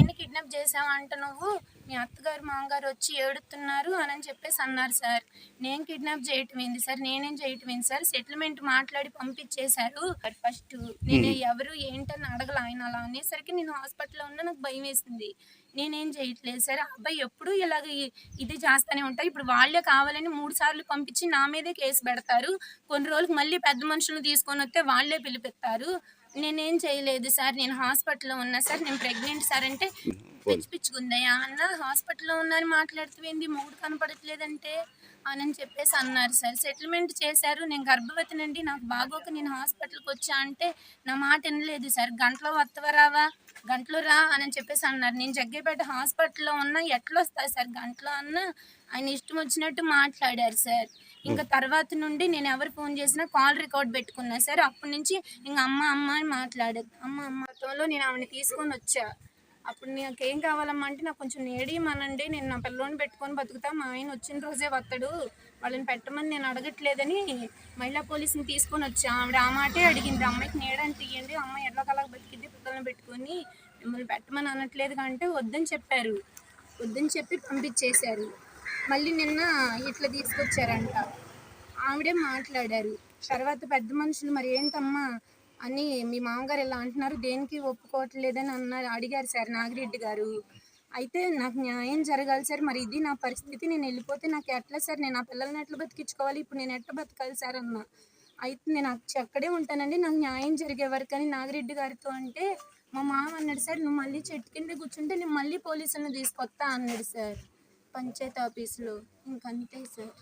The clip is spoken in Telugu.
ఆయన్ని కిడ్నాప్ చేసావంట నువ్వు, మీ అత్తగారు మామగారు వచ్చి ఏడుతున్నారు అని చెప్పేసి అన్నారు సార్. నేను కిడ్నాప్ చేయటం ఏంది సార్, నేనేం చేయటం ఏంది సార్, సెటిల్మెంట్ మాట్లాడి పంపించేశారు. ఫస్ట్ నేను ఎవరు ఏంటని అడగల. ఆయన అలా అనేసరికి నేను హాస్పిటల్లో ఉన్నా, నాకు భయం వేసింది. నేనేం చేయట్లేదు సార్. ఆ అబ్బాయి ఎప్పుడు ఇలాగ ఇది చేస్తూనే ఉంటారు. ఇప్పుడు వాళ్ళే కావాలని 3 సార్లు పంపించి నా మీదే కేసు పెడతారు. కొన్ని రోజులకు మళ్ళీ పెద్ద మనుషులను తీసుకొని వస్తే వాళ్ళే పిలిపిస్తారు. నేనేం చేయలేదు సార్, నేను హాస్పిటల్లో ఉన్నా సార్, నేను ప్రెగ్నెంట్ సార్ అంటే, పిచ్చి పిచ్చిగుందయ్యా అన్న, హాస్పిటల్లో ఉన్నారని మాట్లాడుతూవేంది, మొగుడు కనపడట్లేదంటే అని చెప్పేసి అన్నారు సార్. సెటిల్మెంట్ చేశారు. నేను గర్భవతినండి, నాకు బాగోక నేను హాస్పిటల్కి వచ్చా అంటే నా మాట వినలేదు సార్. గంటలో వత్తవా రావా, గంటలో రా అని చెప్పేసి అన్నారు. నేను జగ్గేపేట హాస్పిటల్లో ఉన్నా, ఎట్లా వస్తా సార్ గంటలో అన్నా. ఆయన ఇష్టం వచ్చినట్టు మాట్లాడారు సార్. ఇంకా తర్వాత నుండి నేను ఎవరు ఫోన్ చేసినా కాల్ రికార్డ్ పెట్టుకున్నా సార్. అప్పటి నుంచి ఇంక అమ్మ అమ్మ అని మాట్లాడేది. అమ్మతో నేను ఆవిడని తీసుకొని వచ్చా. అప్పుడు నాకేం కావాలమ్మా అంటే, నాకు కొంచెం నేడియమనండి, నేను నా పిల్లోని పెట్టుకొని బతుకుతా, మా ఆయన వచ్చిన రోజే వస్తాడు, వాళ్ళని పెట్టమని నేను అడగట్లేదని మహిళా పోలీసుని తీసుకొని వచ్చా. ఆవిడ ఆ మాటే అడిగింది, అమ్మాయికి నీడని తీయండి, అమ్మాయి ఎల్లకలా బతికిద్ది పిల్లల్ని పెట్టుకొని, మిమ్మల్ని పెట్టమని అనట్లేదు అంటే వద్దని చెప్పారు. వద్దని చెప్పి పంపించేశారు. మళ్ళీ నిన్న ఇట్లా తీసుకొచ్చారంట. ఆవిడే మాట్లాడారు. తర్వాత పెద్ద మనుషులు మరి ఏంటమ్మా అని, మీ మామగారు ఇలా అంటున్నారు, దేనికి ఒప్పుకోవట్లేదని అడిగారు సార్ నాగిరెడ్డి గారు. అయితే నాకు న్యాయం జరగాలి సార్, మరి ఇది నా పరిస్థితి, నేను వెళ్ళిపోతే నాకు ఎట్లా సార్, నేను ఆ పిల్లల్ని ఎట్లా బతికించుకోవాలి, ఇప్పుడు నేను ఎట్లా బతకాలి సార్ అన్న. అయితే నేను అక్కడే ఉంటానండి, నాకు న్యాయం జరిగే వరకు అని నాగిరెడ్డి గారితో అంటే, మా మామ అన్నాడు సార్, నువ్వు మళ్ళీ చెట్టు కింద కూర్చుంటే నేను మళ్ళీ పోలీసులను తీసుకొస్తా అన్నాడు సార్ పంచాయతీ ఆఫీస్లో. ఇంకంతే సార్.